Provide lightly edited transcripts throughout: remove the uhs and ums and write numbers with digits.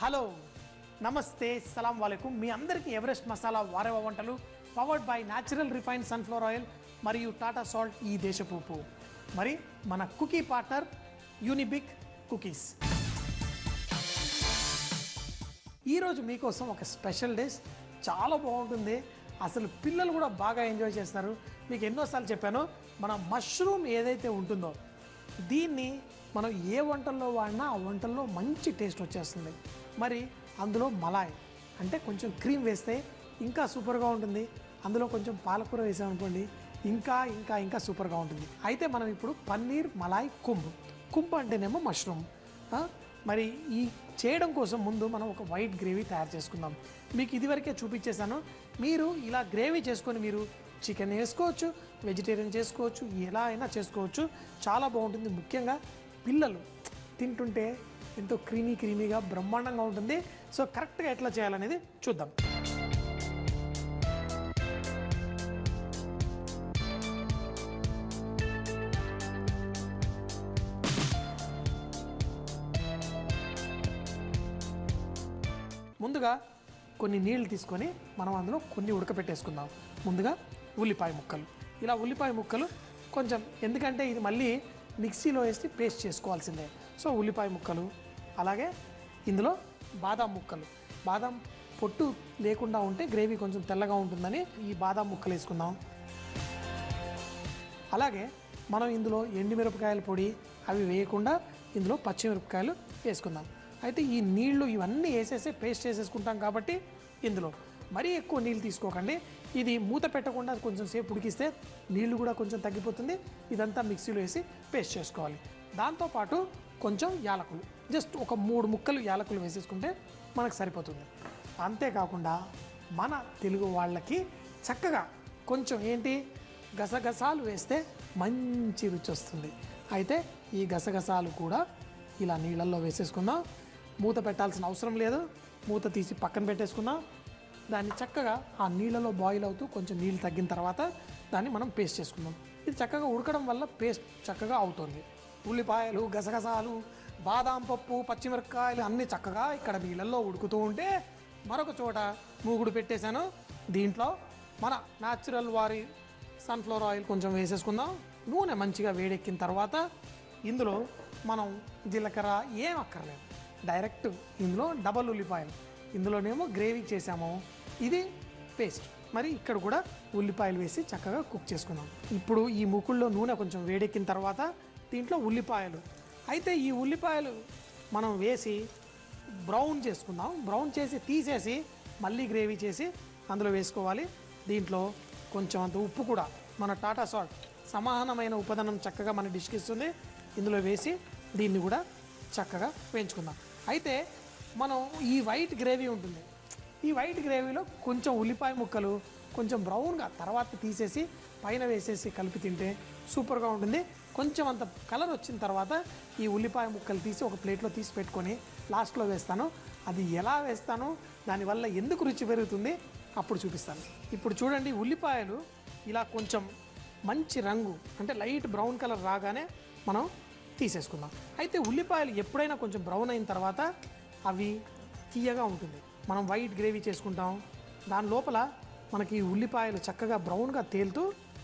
Hello నమస్తే సలాం వాలేకుం మీ అందరికీ Everest masala వారేవ వంటలు powered by natural refined sunflower oil మరియు టాటా సాల్ట్ ఈ దేశపు ఉప్పు మరి మన కుకీ పార్ట్నర్ యూనిబిక్ కుకీస్. ఈరోజు మీకోసం ఒక స్పెషల్ డిష్ చాలా బాగుంటుంది. అసలు పిల్లలు కూడా బాగా ఎంజాయ్ చేస్తారు. మీకు ఎన్నోసార్లు చెప్పాను, మన మష్రూమ్ ఏదైతే ఉంటుందో దీన్ని మనం ఏ వంటల్లో వాడినా ఆ వంటల్లో మంచి టేస్ట్ వచ్చేస్తుంది. మరి అందులో మలాయ్ అంటే కొంచెం క్రీమ్ వేస్తే ఇంకా సూపర్గా ఉంటుంది. అందులో కొంచెం పాలకూర వేసామనుకోండి ఇంకా ఇంకా ఇంకా సూపర్గా ఉంటుంది. అయితే మనం ఇప్పుడు పన్నీర్ మలాయ్ కుంభ్ అంటేనేమో మష్రూమ్. మరి ఈ చేయడం కోసం ముందు మనం ఒక వైట్ గ్రేవీ తయారు చేసుకుందాం. మీకు ఇదివరకే చూపించేశాను. మీరు ఇలా గ్రేవీ చేసుకొని మీరు చికెన్ వేసుకోవచ్చు, వెజిటేరియన్ చేసుకోవచ్చు, ఎలా అయినా చేసుకోవచ్చు. చాలా బాగుంటుంది. ముఖ్యంగా పిల్లలు తింటుంటే ఎంతో క్రీమీగా బ్రహ్మాండంగా ఉంటుంది. సో కరెక్ట్గా ఎట్లా చేయాలనేది చూద్దాం. ముందుగా కొన్ని నీళ్ళు తీసుకొని మనం అందులో కొన్ని ఉడకపెట్టేసుకుందాం. ముందుగా ఉల్లిపాయ ముక్కలు, ఇలా ఉల్లిపాయ ముక్కలు కొంచెం, ఎందుకంటే ఇది మళ్ళీ మిక్సీలో వేసి పేస్ట్ చేసుకోవాల్సిందే. సో ఉల్లిపాయ ముక్కలు, అలాగే ఇందులో బాదాం ముక్కలు. బాదాం పొట్టు లేకుండా ఉంటే గ్రేవీ కొంచెం తెల్లగా ఉంటుందని ఈ బాదాం ముక్కలు వేసుకుందాం. అలాగే మనం ఇందులో ఎండుమిరపకాయల పొడి అవి వేయకుండా ఇందులో పచ్చిమిరపకాయలు వేసుకుందాం. అయితే ఈ నీళ్లు ఇవన్నీ వేసేసి పేస్ట్ చేసేసుకుంటాం కాబట్టి ఇందులో మరీ ఎక్కువ నీళ్ళు తీసుకోకండి. ఇది మూత పెట్టకుండా కొంచెం సేపు ఉడికిస్తే నీళ్లు కూడా కొంచెం తగ్గిపోతుంది. ఇదంతా మిక్సీలో వేసి పేస్ట్ చేసుకోవాలి. దాంతోపాటు కొంచెం యాలకులు, జస్ట్ ఒక 3 ముక్కలు యాలకులు వేసేసుకుంటే మనకు సరిపోతుంది. అంతేకాకుండా మన తెలుగు వాళ్ళకి చక్కగా కొంచెం గసగసాలు వేస్తే మంచి రుచి వస్తుంది. అయితే ఈ గసగసాలు కూడా ఇలా నీళ్ళల్లో వేసేసుకుందాం. మూత పెట్టాల్సిన అవసరం లేదు. మూత తీసి పక్కన పెట్టేసుకుందాం. దాన్ని చక్కగా ఆ నీళ్ళలో బాయిల్ అవుతూ కొంచెం నీళ్ళు తగ్గిన తర్వాత దాన్ని మనం పేస్ట్ చేసుకుందాం. ఇది చక్కగా ఉడకడం వల్ల పేస్ట్ చక్కగా అవుతుంది. ఉల్లిపాయలు, గసగసాలు, బాదాం పప్పు, పచ్చిమిరపకాయలు అన్నీ చక్కగా ఇక్కడ నీళ్ళల్లో ఉడుకుతూ ఉంటే మరొక చోట మూగుడు పెట్టేశాను. దీంట్లో మన న్యాచురల్ వారి సన్ఫ్లవర్ ఆయిల్ కొంచెం వేసేసుకుందాం. నూనె మంచిగా వేడెక్కిన తర్వాత ఇందులో మనం జీలకర్ర ఏం అక్కర్లేదు, డైరెక్ట్ ఇందులో డబల్ ఉల్లిపాయలు, ఇందులోనేమో గ్రేవీ చేసాము, ఇది పేస్ట్. మరి ఇక్కడ కూడా ఉల్లిపాయలు వేసి చక్కగా కుక్ చేసుకుందాం. ఇప్పుడు ఈ ముకుల్లో నూనె కొంచెం వేడెక్కిన తర్వాత దీంట్లో ఉల్లిపాయలు, అయితే ఈ ఉల్లిపాయలు మనం వేసి బ్రౌన్ చేసుకుందాం. బ్రౌన్ చేసి తీసేసి మళ్ళీ గ్రేవీ చేసి అందులో వేసుకోవాలి. దీంట్లో కొంచెం అంత ఉప్పు కూడా, మన టాటా సాల్ట్ సమానమైన ఉపదనం చక్కగా మన డిష్కి ఇస్తుంది. ఇందులో వేసి దీన్ని కూడా చక్కగా వేయించుకుందాం. అయితే మనం ఈ వైట్ గ్రేవీ ఉంటుంది, ఈ వైట్ గ్రేవీలో కొంచెం ఉల్లిపాయ ముక్కలు కొంచెం బ్రౌన్గా తర్వాత తీసేసి పైన వేసేసి కలిపి తింటే సూపర్గా ఉంటుంది. కొంచెం అంత కలర్ వచ్చిన తర్వాత ఈ ఉల్లిపాయ ముక్కలు తీసి ఒక ప్లేట్లో తీసి పెట్టుకొని లాస్ట్లో వేస్తాను. అది ఎలా వేస్తాను, దానివల్ల ఎందుకు రుచి పెరుగుతుంది అప్పుడు చూపిస్తాను. ఇప్పుడు చూడండి, ఉల్లిపాయలు ఇలా కొంచెం మంచి రంగు అంటే లైట్ బ్రౌన్ కలర్ రాగానే మనం తీసేసుకుందాం. అయితే ఉల్లిపాయలు ఎప్పుడైనా కొంచెం బ్రౌన్ అయిన తర్వాత అవి తీయగా ఉంటుంది. మనం వైట్ గ్రేవీ చేసుకుంటాం, దాని లోపల మనకి ఉల్లిపాయలు చక్కగా బ్రౌన్గా తేలుతూ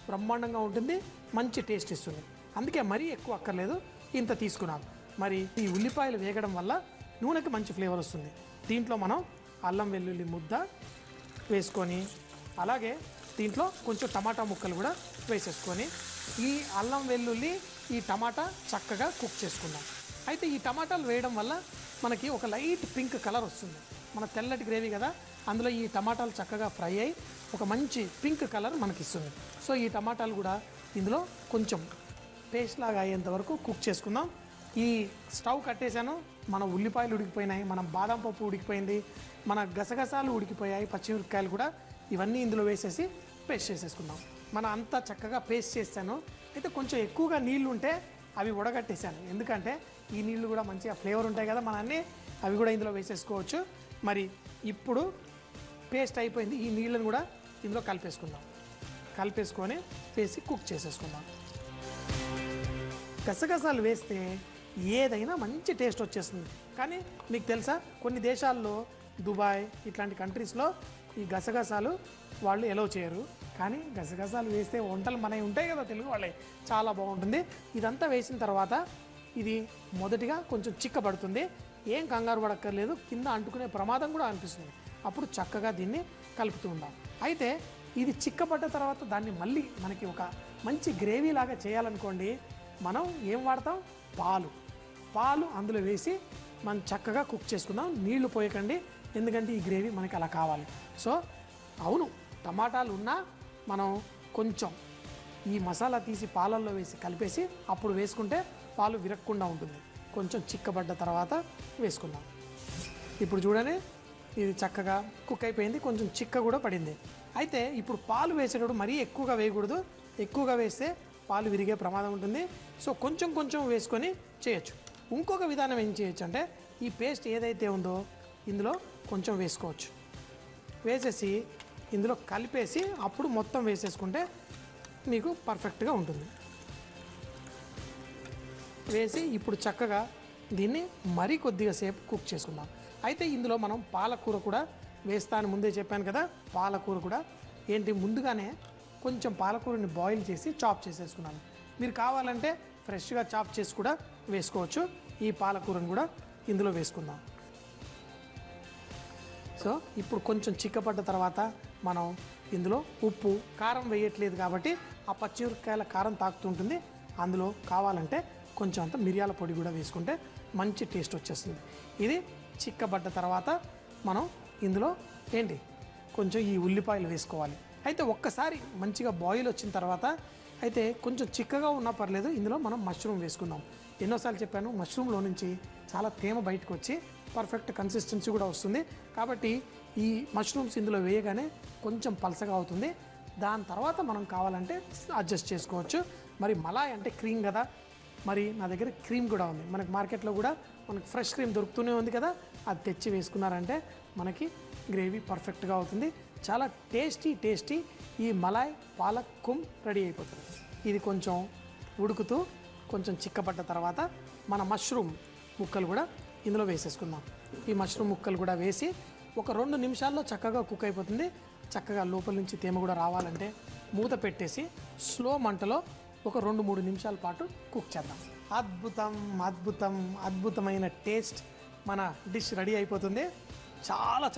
బ్రహ్మాండంగా ఉంటుంది, మంచి టేస్ట్ ఇస్తుంది. అందుకే మరీ ఎక్కువ అక్కర్లేదు, ఇంత తీసుకున్నాం. మరి ఈ ఉల్లిపాయలు వేగడం వల్ల నూనెకి మంచి ఫ్లేవర్ వస్తుంది. దీంట్లో మనం అల్లం వెల్లుల్లి ముద్ద వేసుకొని, అలాగే దీంట్లో కొంచెం టమాటా ముక్కలు కూడా వేసేసుకొని ఈ అల్లం వెల్లుల్లి ఈ టమాటా చక్కగా కుక్ చేసుకుందాం. అయితే ఈ టమాటాలు వేయడం వల్ల మనకి ఒక లైట్ పింక్ కలర్ వస్తుంది. మన తెల్లటి గ్రేవీ కదా, అందులో ఈ టమాటాలు చక్కగా ఫ్రై అయ్యి ఒక మంచి పింక్ కలర్ మనకి ఇస్తుంది. సో ఈ టమాటాలు కూడా ఇందులో కొంచెం పేస్ట్ లాగా అయ్యేంత వరకు కుక్ చేసుకుందాం. ఈ స్టవ్ కట్టేశాను. మన ఉల్లిపాయలు ఉడికిపోయినాయి, మన బాదం పప్పు ఉడికిపోయింది, మన గసగసాలు ఉడికిపోయాయి, పచ్చిమిరపకాయలు కూడా, ఇవన్నీ ఇందులో వేసేసి పేస్ట్ చేసేసుకుందాం. మన అంతా చక్కగా పేస్ట్ చేస్తాను. అయితే కొంచెం ఎక్కువగా నీళ్ళు ఉంటే అవి ఉడగట్టేశాను, ఎందుకంటే ఈ నీళ్ళు కూడా మంచిగా ఫ్లేవర్ ఉంటాయి కదా మన అన్నీ, అవి కూడా ఇందులో వేసేసుకోవచ్చు. మరి ఇప్పుడు పేస్ట్ అయిపోయింది, ఈ నీళ్ళను కూడా ఇందులో కలిపేసుకొని వేసి కుక్ చేసేసుకుందాం. గసగసాలు వేస్తే ఏదైనా మంచి టేస్ట్ వచ్చేస్తుంది. కానీ మీకు తెలుసా, కొన్ని దేశాల్లో దుబాయ్ ఇట్లాంటి కంట్రీస్లో ఈ గసగసాలు వాళ్ళు ఎలో చేయరు. కానీ గసగసాలు వేస్తే వంటలు మనవి ఉంటాయి కదా తెలుగు వాళ్ళే, చాలా బాగుంటుంది. ఇదంతా వేసిన తర్వాత ఇది మొదటిగా కొంచెం చిక్కబడుతుంది. ఏం కంగారు పడక్కర్లేదు, కింద అంటుకునే ప్రమాదం కూడా అనిపిస్తుంది. అప్పుడు చక్కగా దీన్ని కలుపుతూ ఉండాలి. అయితే ఇది చిక్కబడ్డ తర్వాత దాన్ని మళ్ళీ మనకి ఒక మంచి గ్రేవీ లాగా చేయాలనుకోండి, మనం ఏం వాడతాం, పాలు అందులో వేసి మనం చక్కగా కుక్ చేసుకుందాం. నీళ్లు పోయకండి, ఎందుకంటే ఈ గ్రేవీ మనకి అలా కావాలి. సో అవును, టమాటాలు ఉన్నా మనం కొంచెం ఈ మసాలా తీసి పాలల్లో వేసి కలిపేసి అప్పుడు వేసుకుంటే పాలు విరక్కుండా ఉంటుంది. కొంచెం చిక్కబడ్డ తర్వాత వేసుకుందాం. ఇప్పుడు చూడండి, ఇది చక్కగా కుక్ అయిపోయింది, కొంచెం చిక్క కూడా పడింది. అయితే ఇప్పుడు పాలు వేసేటప్పుడు మరీ ఎక్కువగా వేయకూడదు, ఎక్కువగా వేస్తే పాలు విరిగే ప్రమాదం ఉంటుంది. సో కొంచెం కొంచెం వేసుకొని చేయొచ్చు. ఇంకొక విధానం ఏం చేయొచ్చు అంటే, ఈ పేస్ట్ ఏదైతే ఉందో ఇందులో కొంచెం వేసుకోవచ్చు. వేసేసి ఇందులో కలిపేసి అప్పుడు మొత్తం వేసేసుకుంటే మీకు పర్ఫెక్ట్గా ఉంటుంది. వేసి ఇప్పుడు చక్కగా దీన్ని మరీ కొద్దిగా సేపు కుక్ చేసుకుందాం. అయితే ఇందులో మనం పాలకూర కూడా వేస్తాను, ముందే చెప్పాను కదా. పాలకూర కూడా ఏంటి, ముందుగానే కొంచెం పాలకూరని బాయిల్ చేసి చాప్ చేసేసుకున్నాను. మీరు కావాలంటే ఫ్రెష్గా చాప్ చేసి కూడా వేసుకోవచ్చు. ఈ పాలకూరను కూడా ఇందులో వేసుకుందాం. సో ఇప్పుడు కొంచెం చిక్కపడ్డ తర్వాత మనం ఇందులో ఉప్పు, కారం వేయట్లేదు కాబట్టి ఆ పచ్చిమిరపకాయల కారం తాకుతుంటుంది. అందులో కావాలంటే కొంచెం అంత మిరియాల పొడి కూడా వేసుకుంటే మంచి టేస్ట్ వచ్చేస్తుంది. ఇది చిక్కబడ్డ తర్వాత మనం ఇందులో ఏంటి కొంచెం ఈ ఉల్లిపాయలు వేసుకోవాలి. అయితే ఒక్కసారి మంచిగా బాయిల్ వచ్చిన తర్వాత అయితే కొంచెం చిక్కగా ఉన్నా పర్లేదు, ఇందులో మనం మష్రూమ్ వేసుకుందాం. ఎన్నోసార్లు చెప్పాను, మష్రూమ్లో నుంచి చాలా తేమ బయటకు వచ్చి పర్ఫెక్ట్ కన్సిస్టెన్సీ కూడా వస్తుంది. కాబట్టి ఈ మష్రూమ్స్ ఇందులో వేయగానే కొంచెం పలసగా అవుతుంది. దాని తర్వాత మనం కావాలంటే అడ్జస్ట్ చేసుకోవచ్చు. మరి మలాయ్ అంటే క్రీమ్ కదా, మరి నా దగ్గర క్రీమ్ కూడా ఉంది. మనకి మార్కెట్లో కూడా మనకు ఫ్రెష్ క్రీమ్ దొరుకుతూనే ఉంది కదా, అది తెచ్చి వేసుకున్నారంటే మనకి గ్రేవీ పర్ఫెక్ట్గా అవుతుంది. చాలా టేస్టీ ఈ మలాయ్ పాలక్ కుమ్ రెడీ అయిపోతుంది. ఇది కొంచెం ఉడుకుతూ కొంచెం చిక్కపడ్డ తర్వాత మన మష్రూమ్ ముక్కలు కూడా ఇందులో వేసేసుకుందాం. ఈ మష్రూమ్ ముక్కలు కూడా వేసి ఒక 2 నిమిషాల్లో చక్కగా కుక్ అయిపోతుంది. చక్కగా లోపల నుంచి తేమ కూడా రావాలంటే మూత పెట్టేసి స్లో మంటలో ఒక 2-3 నిమిషాల పాటు కుక్ చేద్దాం. అద్భుతమైన టేస్ట్ మన డిష్ రెడీ అయిపోతుంది.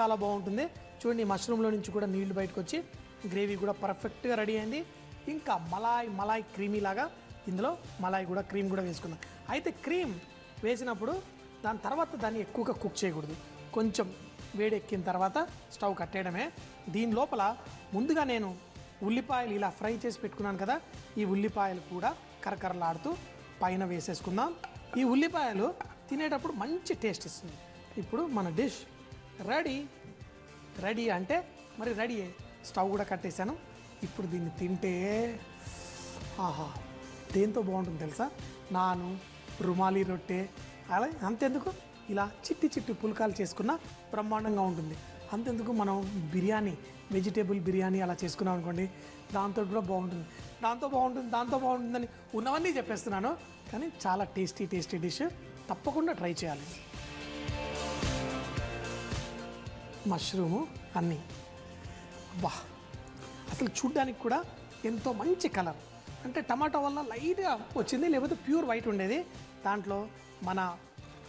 చాలా బాగుంటుంది. చూడండి, మష్రూమ్లో నుంచి కూడా నీళ్లు బయటకు వచ్చి గ్రేవీ కూడా పర్ఫెక్ట్గా రెడీ అయింది. ఇంకా మలాయ్ క్రీమీ లాగా ఇందులో మలాయ్ కూడా క్రీమ్ కూడా వేసుకుందాం. అయితే క్రీమ్ వేసినప్పుడు దాని తర్వాత దాన్ని ఎక్కువగా కుక్ చేయకూడదు. కొంచెం వేడెక్కిన తర్వాత స్టవ్ కట్టేయడమే. దీని లోపల ముందుగా నేను ఉల్లిపాయలు ఇలా ఫ్రై చేసి పెట్టుకున్నాను కదా, ఈ ఉల్లిపాయలు కూడా కరకరలాడుతూ పైన వేసేసుకుందాం. ఈ ఉల్లిపాయలు తినేటప్పుడు మంచి టేస్ట్ ఇస్తుంది. ఇప్పుడు మన డిష్ రెడీ అంటే మరి రెడీ. స్టవ్ కూడా కట్టేశాను. ఇప్పుడు దీన్ని తింటే ఆహా, దేంతో బాగుంటుంది తెలుసా, నాను, రుమాలి రొట్టె, అలా అంతెందుకు ఇలా చిట్టి పుల్కాలు చేసుకున్న బ్రహ్మాండంగా ఉంటుంది. అంతెందుకు మనం బిర్యానీ, వెజిటేబుల్ బిర్యానీ అలా చేసుకున్నాం అనుకోండి, దాంతో కూడా బాగుంటుంది. దాంతో బాగుంటుందని ఉన్నవన్నీ చెప్పేస్తున్నాను, కానీ చాలా టేస్టీ డిష్. తప్పకుండా ట్రై చేయాలి. మష్రూము అన్నీ అసలు చూడ్డానికి కూడా ఎంతో మంచి కలర్. అంటే టమాటో వల్ల లైట్గా వచ్చింది, లేకపోతే ప్యూర్ వైట్ ఉండేది. దాంట్లో మన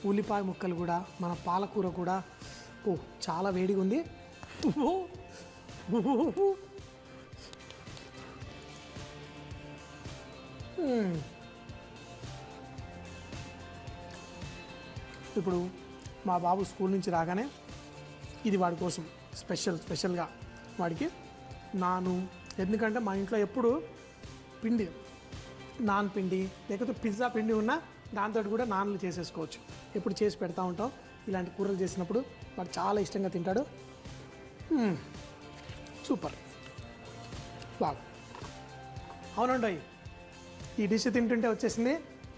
ఉల్లిపాయ ముక్కలు కూడా, మన పాలకూర కూడా చాలా వేడిగా ఉంది. ఇప్పుడు మా బాబు స్కూల్ నుంచి రాగానే ఇది వాడి కోసం స్పెషల్గా వాడికి నాను, ఎందుకంటే మా ఇంట్లో ఎప్పుడు నాన్ పిండి లేకపోతే పిజ్జా పిండి ఉన్నా దాంతో కూడా నాన్లు చేసేసుకోవచ్చు. ఎప్పుడు చేసి పెడతా ఉంటాం. ఇలాంటి కూరలు చేసినప్పుడు వాడు చాలా ఇష్టంగా తింటాడు. సూపర్, బాగా అవునండి. ఈ డిష్ తింటుంటే వచ్చేసింది.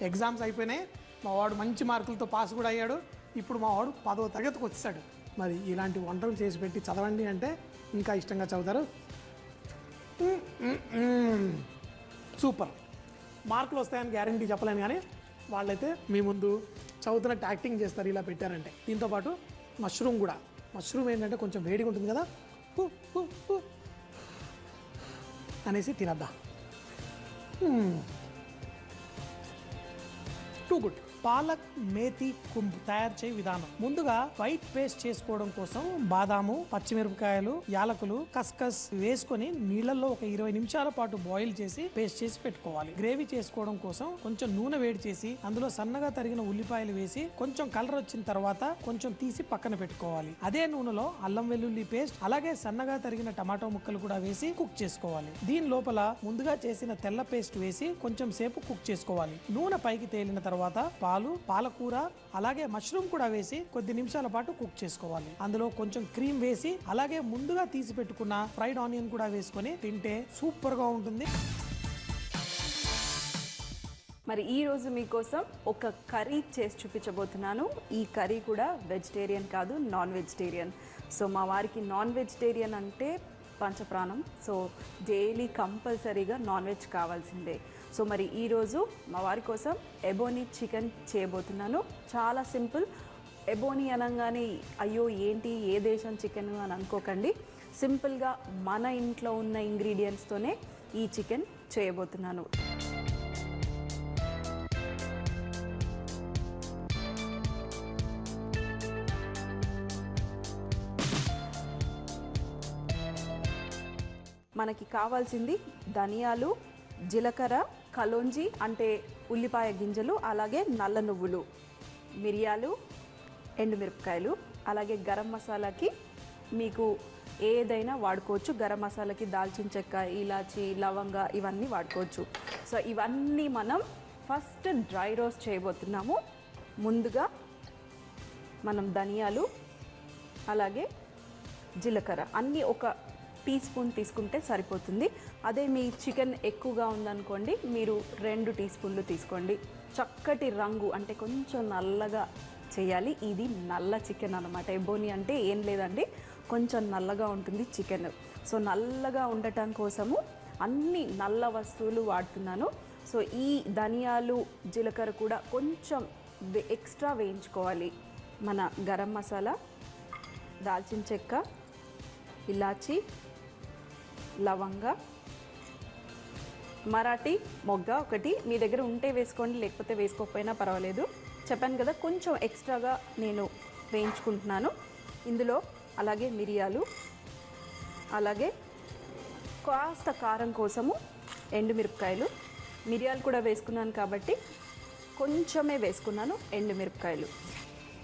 ఎగ్జామ్స్ అయిపోయినాయి, మా వాడు మంచి మార్కులతో పాస్ కూడా అయ్యాడు. ఇప్పుడు మా వాడు 10వ తరగతికి వచ్చాడు. మరి ఇలాంటి వంటలు చేసి పెట్టి చదవండి అంటే ఇంకా ఇష్టంగా చదువుతారు. సూపర్, మార్కులు వస్తాయని గ్యారంటీ చెప్పలేను, కానీ వాళ్ళైతే మీ ముందు చదువుతున్నట్టు యాక్టింగ్ చేస్తారు ఇలా పెట్టారంటే. దీంతోపాటు మష్రూమ్ కూడా. మష్రూమ్ ఏంటంటే కొంచెం వేడిగా ఉంటుంది కదా, అనేసి తినద్దా. Too good. పాలక్ మేతి కుంబ్ తయారు చేయ విధానం. ముందుగా వైట్ పేస్ట్ చేసుకోవడం కోసం బాదాము, పచ్చిమిరపకాయలు, యాలకులు, కస్కస్ వేసుకొని నీళ్లలో ఒక 20 నిమిషాల పాటు బాయిల్ చేసి పేస్ట్ చేసి పెట్టుకోవాలి. గ్రేవీ చేసుకోవడం కోసం కొంచెం నూనె వేడి చేసి అందులో సన్నగా తరిగిన ఉల్లిపాయలు వేసి కొంచెం కలర్ వచ్చిన తర్వాత కొంచెం తీసి పక్కన పెట్టుకోవాలి. అదే నూనెలో అల్లం వెల్లుల్లి పేస్ట్ అలాగే సన్నగా తరిగిన టమాటో ముక్కలు కూడా వేసి కుక్ చేసుకోవాలి. దీని లోపల ముందుగా చేసిన తెల్ల పేస్ట్ వేసి కొంచెం సేపు కుక్ చేసుకోవాలి. నూనె పైకి తేలిన తర్వాత పాలు, పాలకూర అలాగే మష్రూమ్ కూడా వేసి కొద్ది నిమిషాల పాటు కుక్ చేసుకోవాలి. అందులో కొంచెం క్రీమ్ వేసి అలాగే ముందుగా తీసి పెట్టుకున్న ఫ్రైడ్ ఆనియన్ కూడా వేసుకొని తింటే సూపర్ గా ఉంటుంది. మరి ఈ రోజు మీకోసం ఒక కర్రీ చేసి చూపించబోతున్నాను. ఈ కర్రీ కూడా వెజిటేరియన్ కాదు, నాన్ వెజిటేరియన్. సో మా వారికి నాన్ వెజిటేరియన్ అంటే పంచప్రాణం. సో డైలీ కంపల్సరీగా నాన్ వెజ్ కావాల్సిందే. సో మరి ఈరోజు మా వారి కోసం ఎబోనీ చికెన్ చేయబోతున్నాను. చాలా సింపుల్. ఎబోనీ అనగానే అయ్యో ఏంటి ఏ దేశం చికెన్ అని అనుకోకండి. సింపుల్గా మన ఇంట్లో ఉన్న ఇంగ్రీడియంట్స్తోనే ఈ చికెన్ చేయబోతున్నాను. మనకి కావాల్సింది ధనియాలు, జీలకర్ర, కలోంజి అంటే ఉల్లిపాయ గింజలు, అలాగే నల్ల నువ్వులు, మిరియాలు, ఎండుమిరపకాయలు, అలాగే గరం మసాలాకి మీకు ఏదైనా వాడుకోవచ్చు. గరం మసాలాకి దాల్చిన చెక్క, ఇలాచి, లవంగ ఇవన్నీ వాడుకోవచ్చు. సో ఇవన్నీ మనం ఫస్ట్ డ్రై రోస్ట్ చేయబోతున్నాము. ముందుగా మనం ధనియాలు అలాగే జీలకర్ర అన్నీ ఒక టీ స్పూన్ తీసుకుంటే సరిపోతుంది. అదే మీ చికెన్ ఎక్కువగా ఉందనుకోండి, మీరు 2 టీ స్పూన్లు తీసుకోండి. చక్కటి రంగు అంటే కొంచెం నల్లగా చేయాలి. ఇది నల్ల చికెన్ అన్నమాట. ఎబోనీ అంటే ఏం లేదండి, కొంచెం నల్లగా ఉంటుంది చికెన్. సో నల్లగా ఉండటం కోసము అన్ని నల్ల వస్తువులు వాడుతున్నాను. సో ఈ ధనియాలు, జీలకర్ర కూడా కొంచెం ఎక్స్ట్రా వేయించుకోవాలి. మన గరం మసాలా, దాల్చిన చెక్క, ఇలాచి, లవంగ, మరాఠీ మొగ్గ ఒకటి మీ దగ్గర ఉంటే వేసుకోండి, లేకపోతే వేసుకోకపోయినా పర్వాలేదు. చెప్పాను కదా కొంచెం ఎక్స్ట్రాగా నేను వేయించుకుంటున్నాను. ఇందులో అలాగే మిరియాలు, అలాగే కాస్త కారం కోసము ఎండుమిరపకాయలు. మిరియాలు కూడా వేసుకున్నాను కాబట్టి కొంచెమే వేసుకున్నాను ఎండుమిరపకాయలు.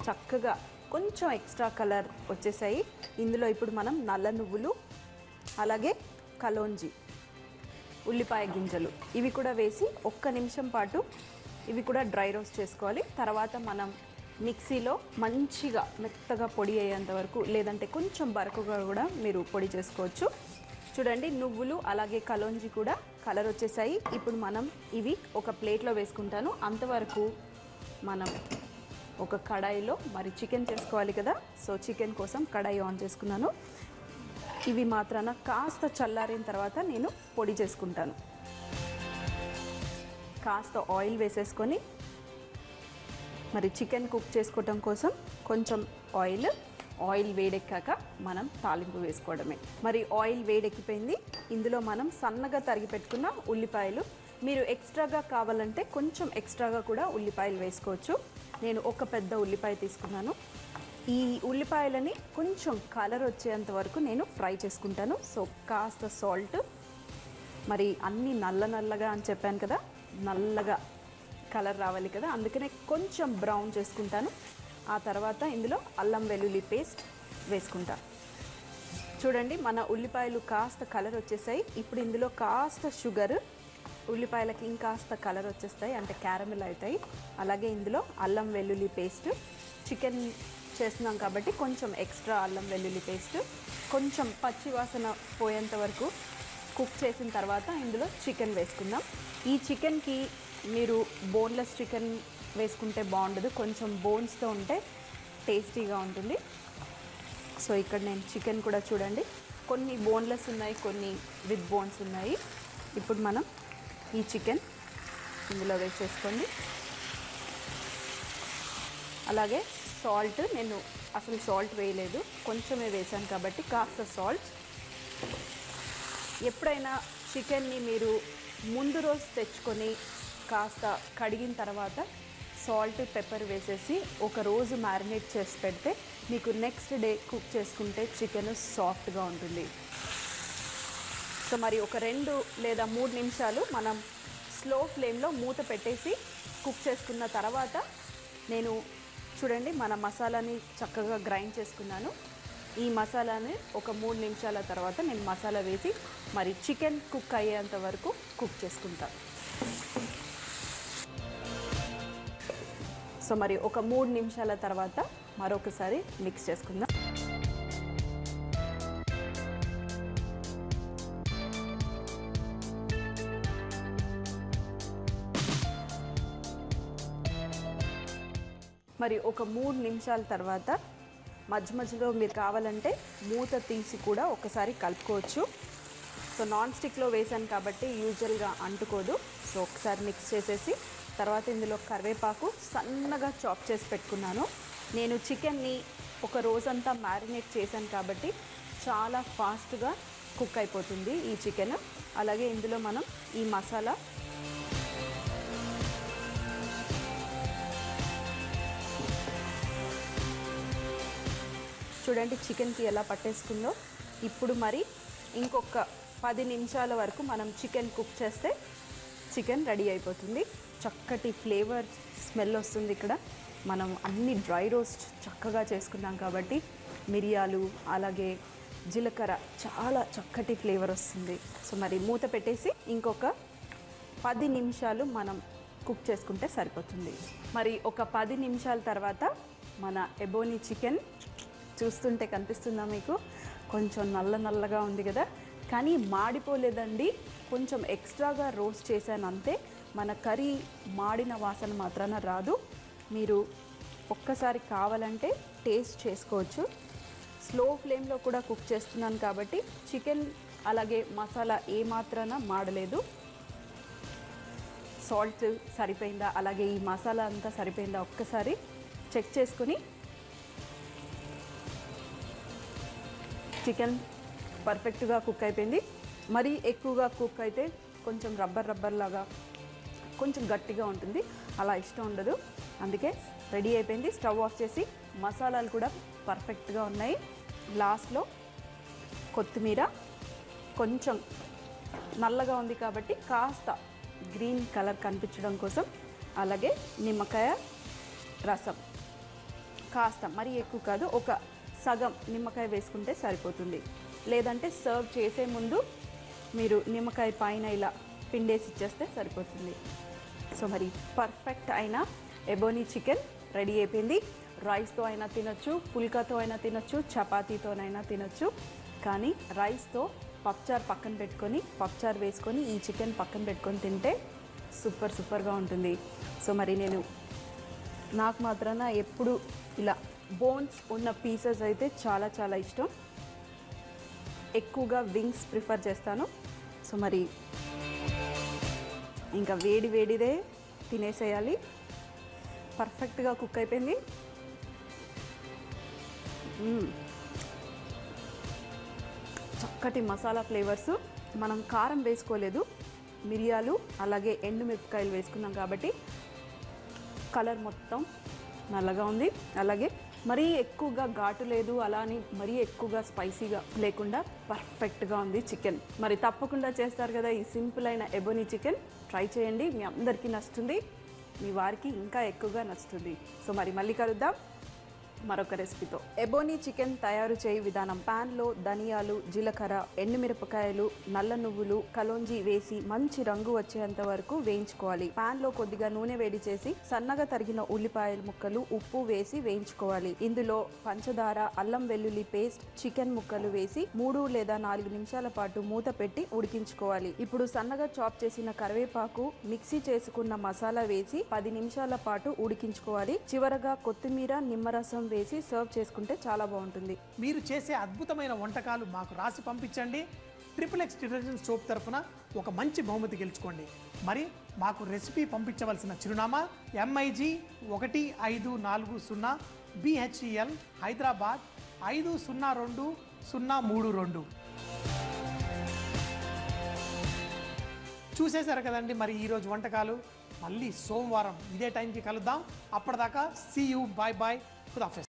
చక్కగా కొంచెం ఎక్స్ట్రా కలర్ వచ్చేసాయి. ఇందులో ఇప్పుడు మనం నల్ల నువ్వులు అలాగే కలోంజి, ఉల్లిపాయ గింజలు ఇవి కూడా వేసి 1 నిమిషం పాటు ఇవి కూడా డ్రై రోస్ట్ చేసుకోవాలి. తర్వాత మనం మిక్సీలో మంచిగా మెత్తగా పొడి అయ్యేంత వరకు, లేదంటే కొంచెం బరకుగా కూడా మీరు పొడి చేసుకోవచ్చు. చూడండి నువ్వులు అలాగే కలోంజి కూడా కలర్ వచ్చేసాయి. ఇప్పుడు మనం ఇవి ఒక ప్లేట్లో వేసుకుంటాను. అంతవరకు మనం ఒక కడాయిలో మరి చికెన్ చేసుకోవాలి కదా. సో చికెన్ కోసం కడాయి ఆన్ చేసుకున్నాను. ఇవి మాత్రాన కాస్త చల్లారిన తర్వాత నేను పొడి చేసుకుంటాను. కాస్త ఆయిల్ వేసేసుకొని మరి చికెన్ కుక్ చేసుకోవటం కోసం కొంచెం ఆయిల్ వేడెక్కాక మనం తాలింపు వేసుకోవడమే. మరి ఆయిల్ వేడెక్కిపోయింది. ఇందులో మనం సన్నగా తరిగి పెట్టుకున్న ఉల్లిపాయలు, మీరు ఎక్స్ట్రాగా కావాలంటే కొంచెం ఎక్స్ట్రాగా కూడా ఉల్లిపాయలు వేసుకోవచ్చు. నేను ఒక పెద్ద ఉల్లిపాయ తీసుకున్నాను. ఈ ఉల్లిపాయలని కొంచెం కలర్ వచ్చేంత వరకు నేను ఫ్రై చేసుకుంటాను. సో కాస్త సాల్ట్, మరి అన్నీ నల్లగా అని చెప్పాను కదా, నల్లగా కలర్ రావాలి కదా, అందుకనే కొంచెం బ్రౌన్ చేసుకుంటాను. ఆ తర్వాత ఇందులో అల్లం వెల్లుల్లి పేస్ట్ వేసుకుంటా. చూడండి మన ఉల్లిపాయలు కాస్త కలర్ వచ్చేసాయి. ఇప్పుడు ఇందులో కాస్త షుగర్, ఉల్లిపాయలకి ఇంకాస్త కలర్ వచ్చేస్తాయి అంటే క్యారమెల్ అవుతాయి. అలాగే ఇందులో అల్లం వెల్లుల్లి పేస్ట్, చికెన్ చేస్తున్నాం కాబట్టి కొంచెం ఎక్స్ట్రా అల్లం వెల్లుల్లి పేస్ట్, కొంచెం పచ్చి వాసన పోయేంత వరకు కుక్ చేసిన తర్వాత ఇందులో చికెన్ వేసుకుందాం. ఈ చికెన్కి మీరు బోన్లెస్ చికెన్ వేసుకుంటే బాగుండదు, కొంచెం బోన్స్తో ఉంటే టేస్టీగా ఉంటుంది. సో ఇక్కడ నేను చికెన్ కూడా చూడండి కొన్ని బోన్లెస్ ఉన్నాయి, కొన్ని విత్ బోన్స్ ఉన్నాయి. ఇప్పుడు మనం ఈ చికెన్ ఇందులో వేసేసుకోండి. అలాగే సాల్ట్, నేను అసలు సాల్ట్ వేయలేదు, కొంచెమే వేసాను కాబట్టి కాస్త సాల్ట్. ఎప్పుడైనా చికెన్ని మీరు ముందు రోజు తెచ్చుకొని కాస్త కడిగిన తర్వాత సాల్ట్ పెప్పర్ వేసేసి ఒక రోజు మ్యారినేట్ చేసి పెడితే మీకు నెక్స్ట్ డే కుక్ చేసుకుంటే చికెన్ సాఫ్ట్గా ఉంటుంది. సో మరి ఒక 2 లేదా 3 నిమిషాలు మనం స్లో ఫ్లేమ్లో మూత పెట్టేసి కుక్ చేసుకున్న తర్వాత నేను చూడండి మన మసాలాని చక్కగా గ్రైండ్ చేసుకున్నాను. ఈ మసాలాని ఒక 3 నిమిషాల తర్వాత నేను మసాలా వేసి మరి చికెన్ కుక్ అయ్యేంత వరకు కుక్ చేసుకుంటాను. సో మరి ఒక 3 నిమిషాల తర్వాత మరొకసారి మిక్స్ చేసుకుందాం. మరి ఒక 3 నిమిషాల తర్వాత మధ్య మధ్యలో మీరు కావాలంటే మూత తీసి కూడా ఒకసారి కలుపుకోవచ్చు. సో నాన్ స్టిక్లో వేసాను కాబట్టి యూజువల్గా అంటుకోదు. సో ఒకసారి మిక్స్ చేసేసి తర్వాత ఇందులో కరివేపాకు సన్నగా చాప్ చేసి పెట్టుకున్నాను. నేను చికెన్ని ఒక రోజంతా మ్యారినేట్ చేశాను కాబట్టి చాలా ఫాస్ట్గా కుక్ అయిపోతుంది ఈ చికెన్. అలాగే ఇందులో మనం ఈ మసాలా చూడండి చికెన్కి ఎలా పట్టేసుకుందో. ఇప్పుడు మరి ఇంకొక 10 నిమిషాల వరకు మనం చికెన్ కుక్ చేస్తే చికెన్ రెడీ అయిపోతుంది. చక్కటి ఫ్లేవర్ స్మెల్ వస్తుంది. ఇక్కడ మనం అన్ని డ్రై రోస్ట్ చక్కగా చేసుకున్నాం కాబట్టి మిరియాలు అలాగే జీలకర్ర చాలా చక్కటి ఫ్లేవర్ వస్తుంది. సో మరి మూత పెట్టేసి ఇంకొక 10 నిమిషాలు మనం కుక్ చేసుకుంటే సరిపోతుంది. మరి ఒక 10 నిమిషాల తర్వాత మన ఎబోనీ చికెన్ చూస్తుంటే కనిపిస్తుందా మీకు? కొంచెం నల్లగా ఉంది కదా, కానీ మాడిపోలేదండి. కొంచెం ఎక్స్ట్రాగా రోస్ట్ చేశాను అంతే. మన కర్రీ మాడిన వాసన మాత్రాన రాదు. మీరు ఒక్కసారి కావాలంటే టేస్ట్ చేసుకోవచ్చు. స్లో ఫ్లేమ్లో కూడా కుక్ చేస్తున్నాను కాబట్టి చికెన్ అలాగే మసాలా ఏమాత్రాన మాడలేదు. సాల్ట్ సరిపోయిందా అలాగే ఈ మసాలా అంతా సరిపోయిందా ఒక్కసారి చెక్ చేసుకుని చికెన్ పర్ఫెక్ట్గా కుక్ అయిపోయింది. మరీ ఎక్కువగా కుక్ అయితే కొంచెం రబ్బర్ లాగా కొంచెం గట్టిగా ఉంటుంది, అలా ఇష్టం ఉండదు. అందుకే రెడీ అయిపోయింది. స్టవ్ ఆఫ్ చేసి మసాలాలు కూడా పర్ఫెక్ట్గా ఉన్నాయి. లాస్ట్లో కొత్తిమీర, కొంచెం నల్లగా ఉంది కాబట్టి కాస్త గ్రీన్ కలర్ కనిపించడం కోసం, అలాగే నిమ్మకాయ రసం కాస్త, మరీ ఎక్కువ కాదు, ఒక సగం నిమ్మకాయ వేసుకుంటే సరిపోతుంది. లేదంటే సర్వ్ చేసే ముందు మీరు నిమ్మకాయ పైన ఇలా పిండేసి ఇచ్చేస్తే సరిపోతుంది. సో మరి పర్ఫెక్ట్ అయిన ఎబోనీ చికెన్ రెడీ అయిపోయింది. రైస్తో అయినా తినొచ్చు, పుల్కాతో అయినా తినొచ్చు, చపాతీతోనైనా తినొచ్చు. కానీ రైస్తో పప్చార్ పక్కన పెట్టుకొని, పప్చార్ వేసుకొని ఈ చికెన్ పక్కన పెట్టుకొని తింటే సూపర్గా ఉంటుంది. సో మరి నాకు మాత్రాన ఎప్పుడు ఇలా బోన్స్ ఉన్న పీసెస్ అయితే చాలా ఇష్టం. ఎక్కువగా వింగ్స్ ప్రిఫర్ చేస్తాను. సో మరి ఇంకా వేడిదే తినేసేయాలి. పర్ఫెక్ట్గా కుక్ అయిపోయింది. చక్కటి మసాలా ఫ్లేవర్స్. మనం కారం వేసుకోలేదు, మిరియాలు అలాగే ఎండుమిరపకాయలు వేసుకున్నాం కాబట్టి కలర్ మొత్తం నల్లగా ఉంది. అలాగే మరీ ఎక్కువగా ఘాటు లేదు, అలా అని మరీ ఎక్కువగా స్పైసీగా లేకుండా పర్ఫెక్ట్గా ఉంది చికెన్. మరి తప్పకుండా చేస్తారు కదా ఈ సింపుల్ అయిన ఎబోనీ చికెన్. ట్రై చేయండి, మీ అందరికీ నచ్చుతుంది, మీ వారికి ఇంకా ఎక్కువగా నచ్చుతుంది. సో మరి మళ్ళీ కలుద్దాం మరొక రెసిపీతో. ఎబోనీ చికెన్ తయారు చేయ విధానం: ప్యాన్లో ధనియాలు, జీలకర్ర, ఎండుమిరపకాయలు, నల్ల నువ్వులు, కలోంజీ వేసి మంచి రంగు వచ్చేంత వరకు వేయించుకోవాలి. ప్యాన్లో కొద్దిగా నూనె వేడి చేసి సన్నగా తరిగిన ఉల్లిపాయల ముక్కలు, ఉప్పు వేసి వేయించుకోవాలి. ఇందులో పంచదార, అల్లం వెల్లుల్లి పేస్ట్, చికెన్ ముక్కలు వేసి 3 లేదా 4 నిమిషాల పాటు మూత పెట్టి ఉడికించుకోవాలి. ఇప్పుడు సన్నగా చాప్ చేసిన కరివేపాకు, మిక్సీ చేసుకున్న మసాలా వేసి 10 నిమిషాల పాటు ఉడికించుకోవాలి. చివరగా కొత్తిమీర, నిమ్మరసం వేసి సర్వ్ చేసుకుంటే చాలా బాగుంటుంది. మీరు చేసే అద్భుతమైన వంటకాలు మాకు రాసి పంపించండి. XXX డిటర్జెంట్ సోప్ తరఫున ఒక మంచి బహుమతి గెలుచుకోండి. మరి మాకు రెసిపీ పంపించవలసిన చిరునామా MIG 1540 BHEL హైదరాబాద్ 502032. చూసేశారు కదండి మరి ఈరోజు వంటకాలు. మళ్ళీ సోమవారం ఇదే టైంకి కలుద్దాం. అప్పటిదాకా సీ యూ, బాయ్ బాయ్, ఖుదాఫిజ్.